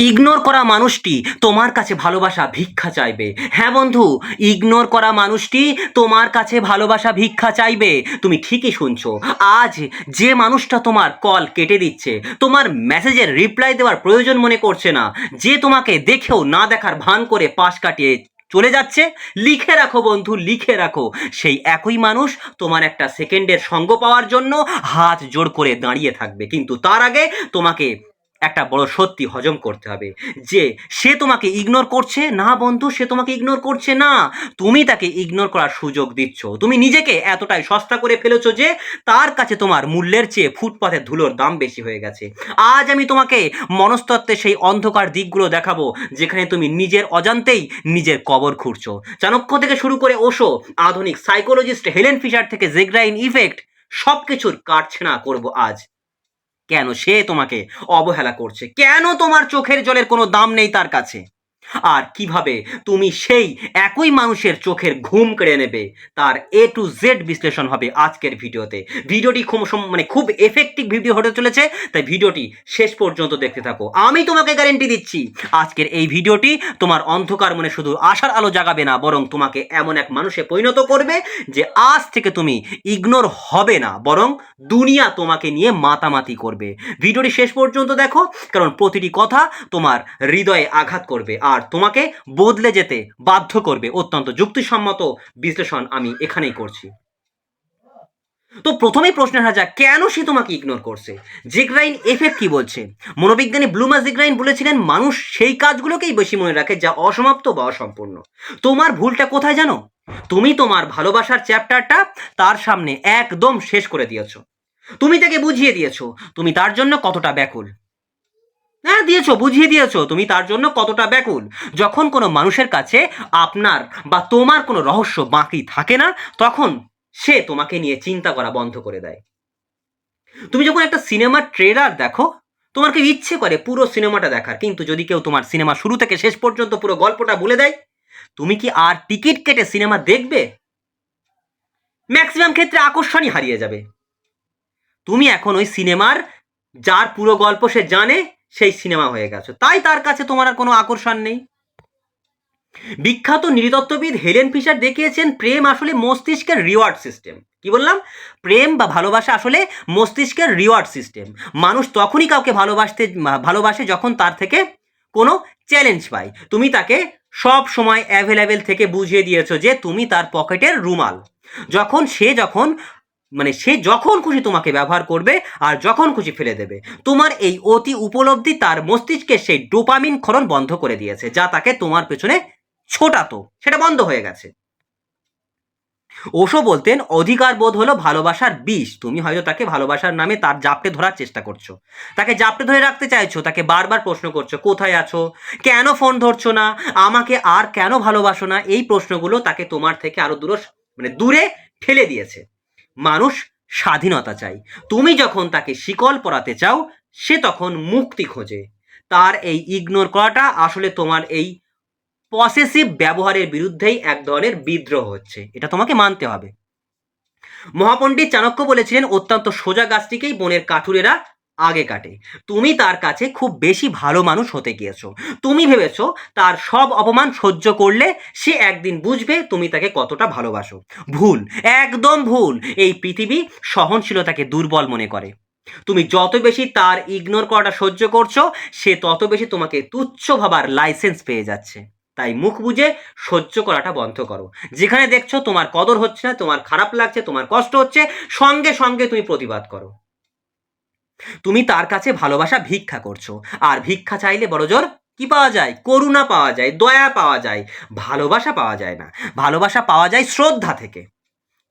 Ignore করা মানুষটি তোমার কাছে ভালোবাসা ভিক্ষা চাইবে। হ্যাঁ বন্ধু, ইগনোর করা মানুষটি তোমার কাছে ভালোবাসা ভিক্ষা চাইবে। তুমি ঠিকই শুনছো। আজ যে মানুষটা তোমার কল কেটে দিচ্ছে, তোমার মেসেজের রিপ্লাই দেওয়ার প্রয়োজন মনে করছে না, যে তোমাকে দেখেও না দেখার ভান করে পাশ কাটিয়ে চলে যাচ্ছে, লিখে রাখো বন্ধু, লিখে রাখো। সেই একই মানুষ তোমার একটা সেকেন্ডের সঙ্গ পাওয়ার জন্য হাত জোড় করে দাঁড়িয়ে থাকবে, কিন্তু তার আগে তোমাকে একটা বড় সত্যি হজম করতে হবে যে সে তোমাকে ইগনোর করছে না। বন্ধু, সে তোমাকে ইগনোর করছে না, তুমি তাকে ইগনোর করার সুযোগ দিচ্ছ। তুমি নিজেকে এতটাই সস্তা করে ফেলেছো যে তার কাছে তোমার মূল্যের চেয়ে ফুটপাথের ধুলোর দাম বেশি হয়ে গেছে। আজ আমি তোমাকে মনস্তত্ত্বের সেই অন্ধকার দিকগুলো দেখাবো যেখানে তুমি নিজের অজান্তেই নিজের কবর খুঁড়ছো। চাণক্য থেকে শুরু করে ওশো, আধুনিক সাইকোলজিস্ট হেলেন ফিশার থেকে জেগ্রাইন ইফেক্ট, সব কিছুর কাটছাঁটা করবো আজ। কেন সে তোমাকে অবহেলা করছে, কেন তোমার চোখের জলের কোনো দাম নেই তার কাছে, আর কিভাবে তুমি সেই একই মানুষের চোখের ঘুম কেড়ে নেবে, তার এ টু জেড বিশ্লেষণ হবে আজকের ভিডিওতে। ভিডিওটি খুব এফেক্টিভ ভিডিও হতে চলেছে, তাই ভিডিওটি শেষ পর্যন্ত দেখতে থাকো। আমি তোমাকে গ্যারেন্টি দিচ্ছি আজকের এই ভিডিওটি তোমার অন্ধকার মনে শুধু আশার আলো জাগাবে না, বরং তোমাকে এমন এক মানুষে পরিণত করবে যে আজ থেকে তুমি ইগনোর হবে না, বরং দুনিয়া তোমাকে নিয়ে মাতামাতি করবে। ভিডিওটি শেষ পর্যন্ত দেখো, কারণ প্রতিটি কথা তোমার হৃদয়ে আঘাত করবে আর তোমাকে বদলে যেতে বাধ্য করবে। অত্যন্ত যুক্তিসম্মত বিশ্লেষণ আমি এখানেই করছি। তো প্রথমেই প্রশ্ন আসা যাক, কেন সে তোমাকে ইগনোর করছে? জেগ্রাইন এফেক্ট কি বলছে? মনোবিজ্ঞানী ব্লুমা জেগ্রাইন বলেছিলেন, মানুষ সেই কাজগুলোকেই বেশি মনে রাখে যা অসমাপ্ত বা অসম্পূর্ণ। তোমার ভুলটা কোথায় জানো? তুমি তোমার ভালোবাসার চ্যাপ্টারটা তার সামনে একদম শেষ করে দিয়েছো। তুমি তাকে বুঝিয়ে দিয়েছো তুমি তার জন্য কতটা ব্যাকুল। হ্যাঁ, দিয়েছো, বুঝিয়ে দিয়েছো তুমি তার জন্য কতটা ব্যাকুল। যখন কোনো মানুষের কাছে আপনার বা তোমার কোনো রহস্য বাকি থাকে না, তখন সে তোমাকে নিয়ে চিন্তা করা বন্ধ করে দেয়। তুমি যখন একটা সিনেমার ট্রেলার দেখো, তোমার কি ইচ্ছে করে পুরো সিনেমাটা দেখার, কিন্তু যদি কেউ তোমার সিনেমা শুরু থেকে শেষ পর্যন্ত পুরো গল্পটা বলে দেয়, তুমি কি আর টিকিট কেটে সিনেমা দেখবে? ম্যাক্সিমাম ক্ষেত্রে আকর্ষণই হারিয়ে যাবে। তুমি এখন ওই সিনেমার যার পুরো গল্প সে জানে সেই সিনেমা হয়ে গেছো, তাই তার কাছে তোমার আর কোনো আকর্ষণ নেই। বিখ্যাত নৃতত্ত্ববিদ হেলেন ফিশার দেখিয়েছেন প্রেম আসলে মস্তিষ্কের রিওয়ার্ড সিস্টেম। কি বললাম? প্রেম বা ভালোবাসা আসলে মস্তিষ্কের রিওয়ার্ড সিস্টেম। মানুষ তখনই কাউকে ভালোবাসে যখন তার থেকে কোনো চ্যালেঞ্জ পায়। তুমি তাকে সব সময় অ্যাভেলেবেল থেকে বুঝিয়ে দিয়েছো যে তুমি তার পকেটের রুমাল। সে যখন খুশি তোমাকে ব্যবহার করবে আর যখন খুশি ফেলে দেবে। তোমার এই অতি উপলব্ধি তার মস্তিষ্কে সেই ডোপামিন ক্ষরণ বন্ধ করে দিয়েছে, যা তাকে তোমার পেছনে ছোটাতো, সেটা বন্ধ হয়ে গেছে। ওশো বলতেন, অধিকার বোধ হলো ভালোবাসার বিষ। তুমি হয়তো তাকে ভালোবাসার নামে তার জাপটে ধরার চেষ্টা করছো, তাকে জাপটে ধরে রাখতে চাইছো, তাকে বারবার প্রশ্ন করছো, কোথায় আছো, কেন ফোন ধরছো না, আমাকে আর কেন ভালোবাসো না। এই প্রশ্নগুলো তাকে তোমার থেকে আরো দূরে ঠেলে দিয়েছে। মানুষ স্বাধীনতা চাই। তুমি যখন তাকে শিকল পরাতে চাও, সে তখন মুক্তি খোঁজে। তার এই ইগনোর করাটা আসলে তোমার এই পসেসিভ ব্যবহারের বিরুদ্ধেই এক ধরনের বিদ্রোহ হচ্ছে, এটা তোমাকে মানতে হবে। মহাপণ্ডিত চাণক্য বলেছিলেন, অত্যন্ত সোজা গাছটিকেই বনের কাঠুরেরা আগে কাটে। তুমি তার কাছে খুব বেশি ভালো মানুষ হতে গিয়েছো। তুমি ভেবেছো তার সব অপমান সহ্য করলে সে একদিন বুঝবে তুমি তাকে কতটা ভালোবাসো। ভুল, একদম ভুল। এই পৃথিবী সহনশীলতাকে দুর্বল মনে করে। তুমি যত বেশি তার ইগনোর করাটা সহ্য করছো, সে তত বেশি তোমাকে তুচ্ছ ভাবার লাইসেন্স পেয়ে যাচ্ছে। তাই মুখ বুঝে সহ্য করাটা বন্ধ করো। যেখানে দেখছো তোমার কদর হচ্ছে না, তোমার খারাপ লাগছে, তোমার কষ্ট হচ্ছে, সঙ্গে সঙ্গে তুমি প্রতিবাদ করো। তুমি তার কাছে ভালোবাসা ভিক্ষা করছো, আর ভিক্ষা চাইলে বড়জোর কি পাওয়া যায়? করুণা পাওয়া যায়, দয়া পাওয়া যায়, ভালোবাসা পাওয়া যায় না। ভালোবাসা পাওয়া যায় শ্রদ্ধা থেকে।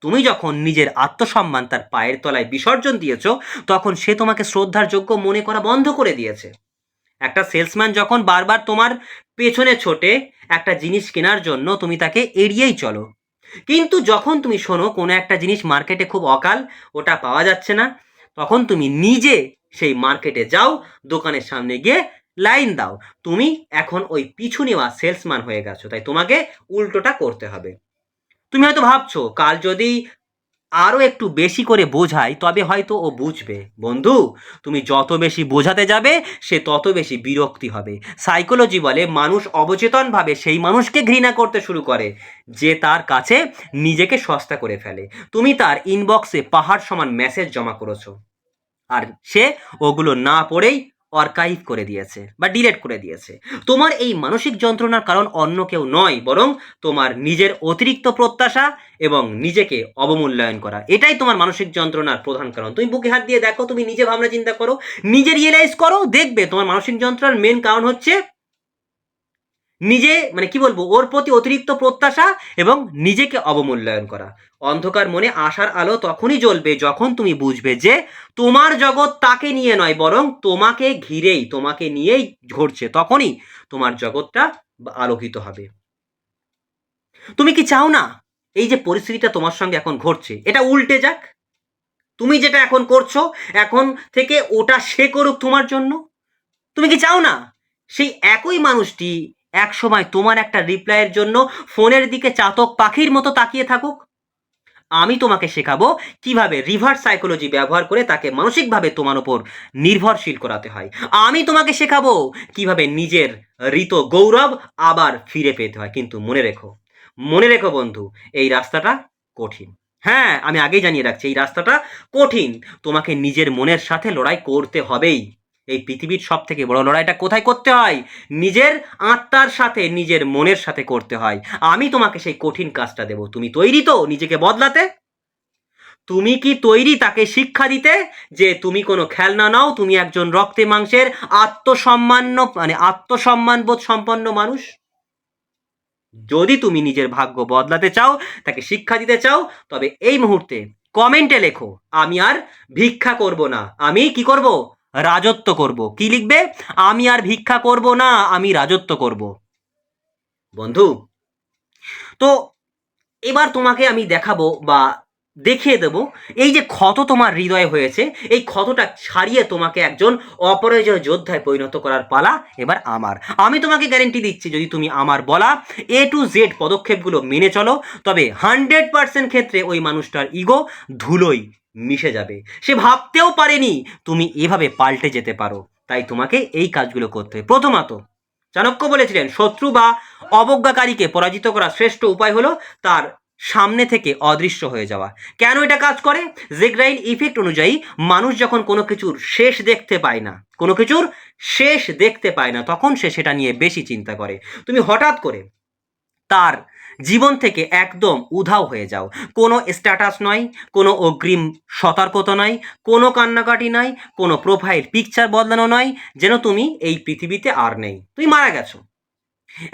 তুমি যখন নিজের আত্মসম্মান তার পায়ের তলায় বিসর্জন দিয়েছো, তখন সে তোমাকে শ্রদ্ধার যোগ্য মনে করা বন্ধ করে দিয়েছে। একটা সেলসম্যান যখন বারবার তোমার পেছনে ছোটে একটা জিনিস কেনার জন্য, তুমি তাকে এড়িয়েই চলো। কিন্তু যখন তুমি শোনো কোনো একটা জিনিস মার্কেটে খুব অকাল, ওটা পাওয়া যাচ্ছে না, তখন তুমি নিজে সেই মার্কেটে যাও, দোকানের সামনে গিয়ে লাইন দাও। তুমি এখন ওই পিছু নেওয়া সেলসম্যান হয়ে গেছো, তাই তোমাকে উল্টোটা করতে হবে। তুমি হয়তো ভাবছো, কাল যদি আরও একটু বেশি করে বোঝাই তবে হয়তো ও বুঝবে। বন্ধু, তুমি যত বেশি বোঝাতে যাবে সে তত বেশি বিরক্তি হবে। সাইকোলজি বলে মানুষ অবচেতনভাবে সেই মানুষকে ঘৃণা করতে শুরু করে যে তার কাছে নিজেকে সস্তা করে ফেলে। তুমি তার ইনবক্সে পাহাড় সমান মেসেজ জমা করেছো, আর সে ওগুলো না পড়েই আর্কাইভ করে দিয়েছে বা ডিলিট করে দিয়েছে। তোমার এই মানসিক যন্ত্রণার কারণ অন্য কেউ নয়, বরং তোমার নিজের অতিরিক্ত প্রত্যাশা এবং নিজেকে অবমূল্যায়ন করা, এটাই তোমার মানসিক যন্ত্রণার প্রধান কারণ। তুমি বুকে হাত দিয়ে দেখো, তুমি নিজে ভাবনা চিন্তা করো, নিজে রিয়েলাইজ করো, দেখবে তোমার মানসিক যন্ত্রণার মেন কারণ হচ্ছে নিজে, মানে কি বলবো, ওর প্রতি অতিরিক্ত প্রত্যাশা এবং নিজেকে অবমূল্যায়ন করা। অন্ধকার মনে আশার আলো তখনই জ্বলবে যখন তুমি বুঝবে যে তোমার জগৎ তাকে নিয়ে নয়, বরং তোমাকে ঘিরেই, তোমাকে নিয়েই ঘটছে। তখনই তোমার জগৎটা আলোকিত হবে। তুমি কি চাও না এই যে পরিস্থিতিটা তোমার সঙ্গে এখন ঘটছে এটা উল্টে যাক? তুমি যেটা এখন করছো, এখন থেকে ওটা সে করুক তোমার জন্য। তুমি কি চাও না সেই একই মানুষটি এক সময় তোমার একটা রিপ্লাইয়ের জন্য ফোনের দিকে চাতক পাখির মতো তাকিয়ে থাকুক? আমি তোমাকে শেখাবো কিভাবে রিভার্স সাইকোলজি ব্যবহার করে তাকে মানসিকভাবে তোমার উপর নির্ভরশীল করাতে হয়। আমি তোমাকে শেখাবো কিভাবে নিজের ঋত গৌরব আবার ফিরে পেতে হয়। কিন্তু মনে রেখো, মনে রেখো বন্ধু, এই রাস্তাটা কঠিন। হ্যাঁ, আমি আগেই জানিয়ে রাখছি, এই রাস্তাটা কঠিন। তোমাকে নিজের মনের সাথে লড়াই করতে হবেই। এই পৃথিবীর সব থেকে বড় লড়াইটা কোথায় করতে হয়? নিজের আত্মার সাথে, নিজের মনের সাথে করতে হয়। আমি তোমাকে সেই কঠিন কাজটা দেব। তুমি তৈরি তো নিজেকে বদলাতে? তুমি কি তৈরি তাকে শিক্ষা দিতে যে তুমি কোনো খেলনা নাও, তুমি একজন রক্তে মাংসের আত্মসম্মান, মানে আত্মসম্মানবোধ সম্পন্ন মানুষ? যদি তুমি নিজের ভাগ্য বদলাতে চাও, তাকে শিক্ষা দিতে চাও, তবে এই মুহূর্তে কমেন্টে লেখো, আমি আর ভিক্ষা করব না, আমি কি করব? রাজত্ব করব। কি লিখবে? আমি আর ভিক্ষা করব না, আমি রাজত্ব করব। বন্ধু, তো এবার তোমাকে আমি দেখাবো বা দেখিয়ে দেব এই যে ক্ষত তোমার হৃদয়ে হয়েছে, এই ক্ষতটা ছাড়িয়ে তোমাকে একজন অপরাজয় যোদ্ধায় পরিণত করার পালা এবার আমার। আমি তোমাকে গ্যারেন্টি দিচ্ছি, যদি তুমি আমার বলা A to Z পদক্ষেপগুলো মেনে চলো, তবে 100% ক্ষেত্রে ওই মানুষটার ইগো ধুলোয় মিশে যাবে। সে ভাবতেও পারেনি তুমি এভাবে পাল্টে যেতে পারো। তাই তোমাকে এই কাজগুলো করতে হবে। প্রথমত, চাণক্য বলেছিলেন শত্রু বা অবজ্ঞাকারীকে পরাজিত করার শ্রেষ্ঠ উপায় হলো তার সামনে থেকে অদৃশ্য হয়ে যাওয়া। কেন এটা কাজ করে? জেগ্রাইল ইফেক্ট অনুযায়ী মানুষ যখন কোনো কিছুর শেষ দেখতে পায় না, কোনো কিছুর শেষ দেখতে পায় না, তখন সে সেটা নিয়ে বেশি চিন্তা করে। তুমি হঠাৎ করে তার জীবন থেকে একদম উধাও হয়ে যাও। কোনো স্ট্যাটাস নয়, কোনো অগ্রিম সতর্কতা নয়, কোনো কান্নাকাটি নয়, কোনো প্রোফাইল পিকচার বদলানো নয়, যেন তুমি এই পৃথিবীতে আর নেই, তুমি মারা গেছো।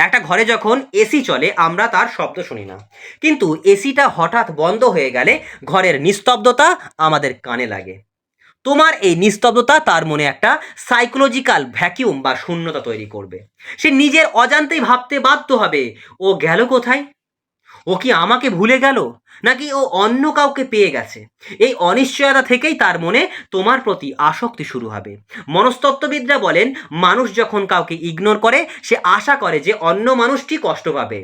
একটা ঘরে যখন এসি চলে আমরা তার শব্দ শুনি না, কিন্তু এসিটা হঠাৎ বন্ধ হয়ে গেলে ঘরের নিস্তব্ধতা আমাদের কানে লাগে। তোমার এই নিস্তব্ধতা তার মনে একটা সাইকোলজিক্যাল ভ্যাকিউম বা শূন্যতা তৈরি করবে। সে নিজের অজান্তেই ভাবতে বাধ্য হবে, ও গেল কোথায়? ও কি আমাকে ভুলে গেল, নাকি ও অন্য কাউকে পেয়ে গেছে? এই অনিশ্চয়তা থেকেই তার মনে তোমার প্রতি আসক্তি শুরু হবে। মনস্তত্ত্ববিদরা বলেন মানুষ যখন কাউকে ইগনোর করে সে আশা করে যে অন্য মানুষটি কষ্ট পাবে।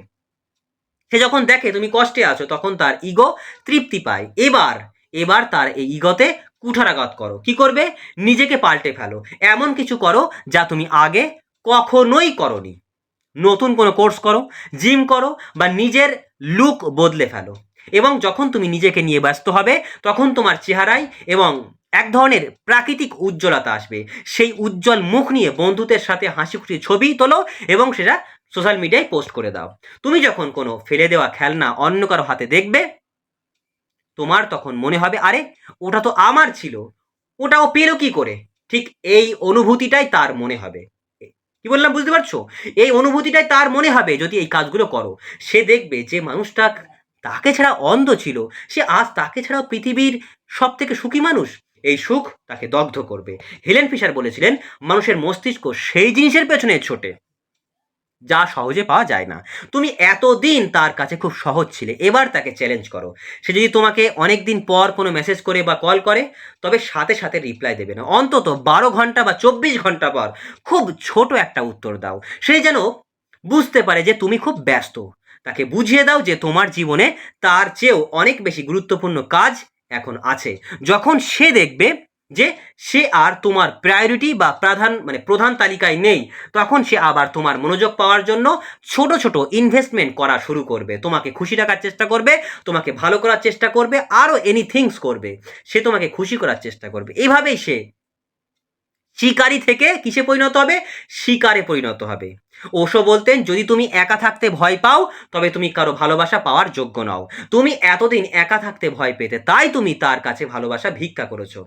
সে যখন দেখে তুমি কষ্টে আছো তখন তার ইগো তৃপ্তি পায়। এবার এবার তার এই ইগোতে কুঠারাঘাত করো। কি করবে? নিজেকে পাল্টে ফেলো, এমন কিছু করো যা তুমি আগে কখনোই করনি। নতুন কোনো কোর্স করো, জিম করো, বা নিজের লুক বদলে ফেলো। এবং যখন তুমি নিজেকে নিয়ে ব্যস্ত হবে তখন তোমার চেহারায় এবং এক ধরনের প্রাকৃতিক উজ্জ্বলতা আসবে। সেই উজ্জ্বল মুখ নিয়ে বন্ধুদের সাথে হাসি খুশি ছবি তোলো এবং সেটা সোশ্যাল মিডিয়ায় পোস্ট করে দাও। তুমি যখন কোনো ফেলে দেওয়া খেলনা অন্য কারো হাতে দেখবে, তোমার তখন মনে হবে আরে ওটা তো আমার ছিল, ওটা ও পেলো কি করে? ঠিক এই অনুভূতিটাই তার মনে হবে। কি বললাম বুঝতে পারছো? এই অনুভূতিটাই তার মনে হবে যদি এই কাজগুলো করো। সে দেখবে যে মানুষটা তাকে ছাড়া অন্ধ ছিল, সে আজ তাকে ছাড়া পৃথিবীর সব থেকে সুখী মানুষ। এই সুখ তাকে দগ্ধ করবে। হেলেন ফিশার বলেছিলেন মানুষের মস্তিষ্ক সেই জিনিসের পেছনে ছোটে যা সহজে পাওয়া যায় না। তুমি এতদিন তার কাছে খুব সহজ ছিলে, এবার তাকে চ্যালেঞ্জ করো। সে যদি তোমাকে অনেক দিন পর কোনো মেসেজ করে বা কল করে, তবে সাথে সাথে রিপ্লাই দেবে না, অন্তত 12 ঘন্টা বা 24 ঘন্টা পর খুব ছোট একটা উত্তর দাও। সে যেন বুঝতে পারে যে তুমি খুব ব্যস্ত। তাকে বুঝিয়ে দাও যে তোমার জীবনে তার চেয়েও অনেক বেশি গুরুত্বপূর্ণ কাজ এখন আছে। যখন সে দেখবে যে সে আর তোমার প্রায়োরিটি বা প্রধান তালিকায় নেই, তখন সে আবার তোমার মনোযোগ পাওয়ার জন্য ছোট ছোট ইনভেস্টমেন্ট করা শুরু করবে, তোমাকে খুশি রাখার চেষ্টা করবে, তোমাকে ভালো করার চেষ্টা করবে, আরও এনিথিংস করবে, সে তোমাকে খুশি করার চেষ্টা করবে। এভাবেই সে শিকারী থেকে কিসে পরিণত হবে? শিকারে পরিণত হবে। ওশো বলতেন, যদি তুমি একা থাকতে ভয় পাও তবে তুমি কারো ভালোবাসা পাওয়ার যোগ্য নও। তুমি এতদিন একা থাকতে ভয় পেতে, তাই তুমি তার কাছে ভালোবাসা ভিক্ষা করেছো।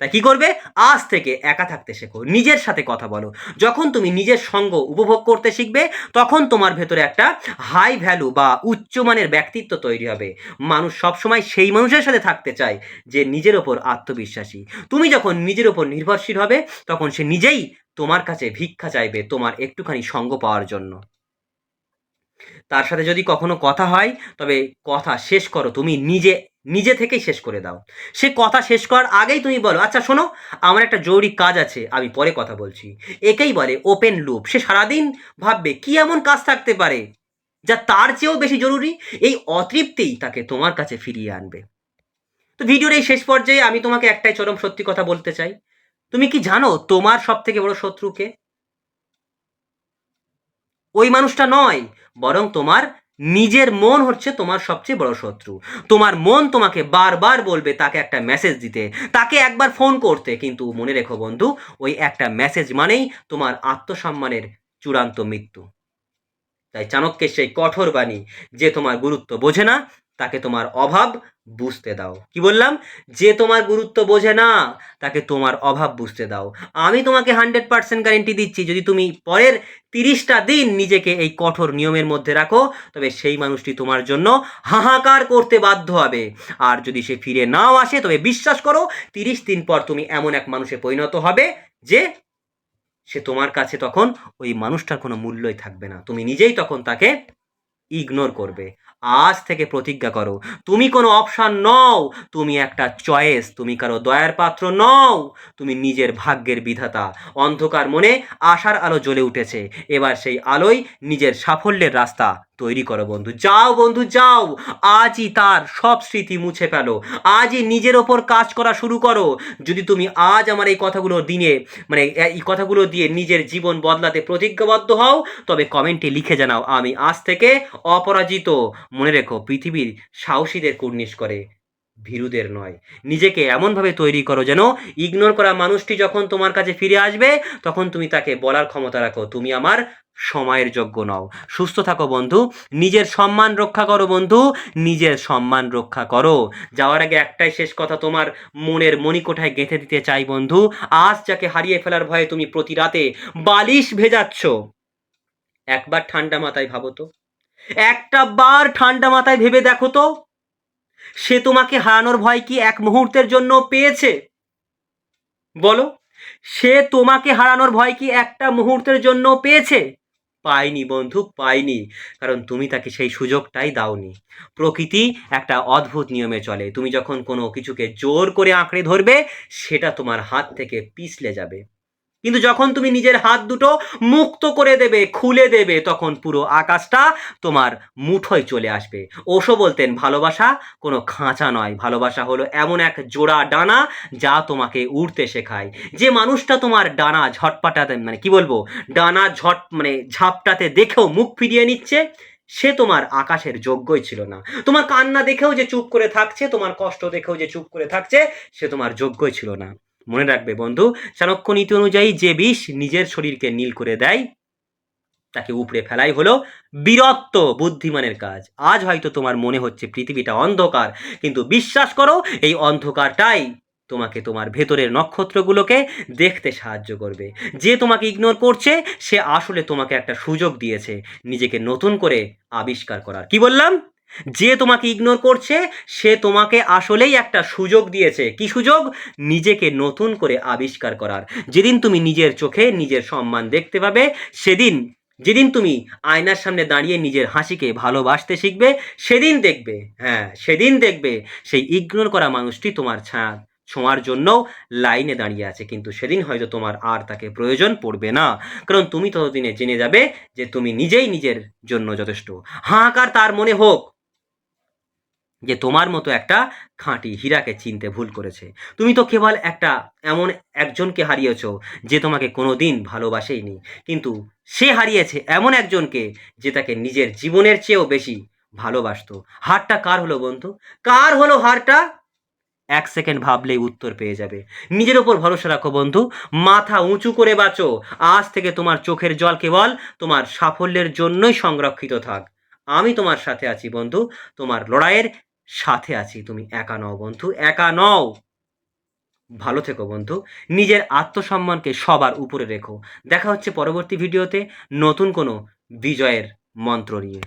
তাই কি করবে? আজ থেকে একা থাকতে শেখো, নিজের সাথে কথা বলো। যখন তুমি নিজের সঙ্গ উপভোগ করতে শিখবে, তখন তোমার ভেতরে একটা হাই ভ্যালু বা উচ্চমানের ব্যক্তিত্ব তৈরি হবে। মানুষ সবসময় সেই মানুষের সাথে থাকতে চায় যে নিজের ওপর আত্মবিশ্বাসী। তুমি যখন নিজের ওপর নির্ভরশীল হবে, তখন সে নিজেই তোমার কাছে ভিক্ষা চাইবে তোমার একটুখানি সঙ্গ পাওয়ার জন্য। তার সাথে যদি কখনো কথা হয়, তবে কথা শেষ করো, তুমি নিজে নিজে থেকেই শেষ করে দাও। সে কথা শেষ করার আগেই তুমি বলো, আচ্ছা শোনো, আমার একটা জরুরি কাজ আছে, আমি পরে কথা বলছি। একেই বলে ওপেন লুপ। সে সারাদিন ভাববে কি এমন কাজ থাকতে পারে যা তার চেয়েও বেশি জরুরি। এই অতৃপ্তিই তাকে তোমার কাছে ফিরিয়ে আনবে। তো ভিডিওর এই শেষ পর্যায়ে আমি তোমাকে একটাই চরম সত্যি কথা বলতে চাই। তুমি কি জানো তোমার সব থেকে বড় শত্রুকে? ওই মানুষটা নয়, বরং তোমার নিজের মন হচ্ছে তোমার সবচেয়ে বড় শত্রু। তোমার মন তোমাকে বারবার বলবে তাকে একটা মেসেজ দিতে, তাকে একবার ফোন করতে, কিন্তু মনে রেখো বন্ধু, ওই একটা মেসেজ মানেই তোমার আত্মসম্মানের চূড়ান্ত মৃত্যু। তাই চাণক্যের সেই কঠোর বাণী, যে তোমার গুরুত্ব বোঝে না তাকে তোমার অভাব বুঝতে দাও। কি বললাম? যে তোমার গুরুত্ব বোঝে না তাকে তোমার অভাব বুঝতে দাও। আমি তোমাকে 100% গ্যারেন্টি দিচ্ছি, যদি তুমি পরের 30টা দিন নিজেকে এই কঠোর নিয়মের মধ্যে রাখো, তবে সেই মানুষটি তোমার জন্য হাহাকার করতে বাধ্য হবে। আর যদি সে ফিরে নাও আসে, তবে বিশ্বাস করো 30 দিন পর তুমি এমন এক মানুষে পরিণত হবে যে সে তোমার কাছে তখন ওই মানুষটার কোনো মূল্যই থাকবে না। তুমি নিজেই তখন তাকে ইগনোর করবে। আজ থেকে প্রতিজ্ঞা করো, তুমি কোনো অপশন নও, তুমি একটা চয়েস। তুমি কারো দয়ার পাত্র নও, তুমি নিজের ভাগ্যের বিধাতা। অন্ধকার মনে আশার আলো জ্বলে উঠেছে, এবার সেই আলোয় নিজের সাফল্যের রাস্তা তৈরি করো বন্ধু। যাও বন্ধু যাও, আজই তার সব স্মৃতি মুছে ফেলো, আজই নিজের ওপর কাজ করা শুরু করো। যদি তুমি আজ আমার এই কথাগুলো দিনে এই কথাগুলো দিয়ে নিজের জীবন বদলাতে প্রতিজ্ঞাবদ্ধ হও, তবে কমেন্টে লিখে জানাও, আমি আজ থেকে অপরাজিত। মনে রেখো, পৃথিবীর সাহসীদের কুর্নিশ করে, ভীরুদের নয়। নিজেকে এমনভাবে তৈরি করো যেন ইগনোর করা মানুষটি যখন তোমার কাছে ফিরে আসবে, তখন তুমি তাকে বলার ক্ষমতা রাখো, তুমি আমার সময়ের যোগ্য নও। সুস্থ থাকো বন্ধু, নিজের সম্মান রক্ষা করো বন্ধু, নিজের সম্মান রক্ষা করো। যাওয়ার আগে একটাই শেষ কথা তোমার মনের মণিকোঠায় গেঁথে দিতে চাই বন্ধু, আজ যাকে হারিয়ে ফেলার ভয়ে তুমি প্রতি রাতে বালিশ ভেজাচ্ছ, একবার ঠান্ডা মাথায় ভাবো তো, একটা বার ঠান্ডা মাথায় ভেবে দেখো তো, সে তোমাকে হারানোর ভয় কি এক মুহূর্তের জন্য পেয়েছে? বলো, সে তোমাকে হারানোর ভয় কি একটা মুহূর্তের জন্য পেয়েছে? পাইনি বন্ধু, পাইনি। কারণ তুমি তাকে সেই সুযোগটাই দাওনি। প্রকৃতি একটা অদ্ভুত নিয়মে চলে, তুমি যখন কোনো কিছুকে জোর করে আঁকড়ে ধরবে, সেটা তোমার হাত থেকে পিছলে যাবে। কিন্তু যখন তুমি নিজের হাত দুটো মুক্ত করে দেবে, খুলে দেবে, তখন পুরো আকাশটা তোমার মুঠোয় চলে আসবে। ওশো বলতেন, ভালোবাসা কোনো খাঁচা নয়, ভালোবাসা হলো এমন এক জোড়া ডানা যা তোমাকে উড়তে শেখায়। যে মানুষটা তোমার ডানা ঝটপাটাতে কি বলবো, ডানা ঝাপটাতে দেখেও মুখ ফিরিয়ে নিচ্ছে, সে তোমার আকাশের যোগ্যই ছিল না। তোমার কান্না দেখেও যে চুপ করে থাকছে, তোমার কষ্ট দেখেও যে চুপ করে থাকছে, সে তোমার যোগ্যই ছিল না। মনে রাখবে বন্ধু, চাণক্য নীতি অনুযায়ী যে বিষ নিজের শরীরকে নীল করে দেয়, তাকে উপড়ে ফেলাই হলো বীরত্ব, বুদ্ধিমানের কাজ। আজ হয়তো তোমার মনে হচ্ছে পৃথিবীটা অন্ধকার, কিন্তু বিশ্বাস করো, এই অন্ধকারটাই তোমাকে তোমার ভেতরের নক্ষত্রগুলোকে দেখতে সাহায্য করবে। যে তোমাকে ইগনোর করছে, সে আসলে তোমাকে একটা সুযোগ দিয়েছে নিজেকে নতুন করে আবিষ্কার করার। কি বললাম? যে তোমাকে ইগনোর করছে, সে তোমাকে আসলেই একটা সুযোগ দিয়েছে। কি সুযোগ? নিজেকে নতুন করে আবিষ্কার করার। যেদিন তুমি নিজের চোখে নিজের সম্মান দেখতে পাবে, যেদিন তুমি আয়নার সামনে দাঁড়িয়ে নিজের হাসিকে ভালোবাসতে শিখবে, সেদিন দেখবে, হ্যাঁ সেদিন দেখবে, সেই ইগনোর করা মানুষটি তোমার ছায়া ছোঁয়ার জন্যও লাইনে দাঁড়িয়ে আছে, কিন্তু সেদিন হয়তো তোমার আর তাকে প্রয়োজন পড়বে না, কারণ তুমি ততদিনে জেনে যাবে যে তুমি নিজেই নিজের জন্য যথেষ্ট। হাহাকার তার মনে হোক যে তোমার মতো একটা খাঁটি হীরাকে চিনতে ভুল করেছে। তুমি তো কেবল একটা এমন একজনকে হারিয়েছ যে তোমাকে কোনোদিন ভালোবাসেইনি, কিন্তু সে হারিয়েছে এমন একজনকে যে তাকে নিজের জীবনের চেয়েও বেশি ভালোবাসতো। হারটা কার হলো বন্ধু? কার হলো হারটা? ১ সেকেন্ড ভাবলেই উত্তর পেয়ে যাবে। নিজের ওপর ভরসা রাখো বন্ধু। মাথা উঁচু করে বাঁচো। আজ থেকে তোমার চোখের জল কেবল তোমার সাফল্যের জন্যই সংরক্ষিত থাক। আমি তোমার সাথে আছি বন্ধু। তোমার লড়াইয়ের সাথে আছি। তুমি একা নও বন্ধু, একা নও। ভালো থেকো বন্ধু। নিজের আত্মসম্মানকে সবার উপরে রেখো। দেখা হচ্ছে পরবর্তী ভিডিওতে নতুন কোনো বিজয়ের মন্ত্র নিয়ে।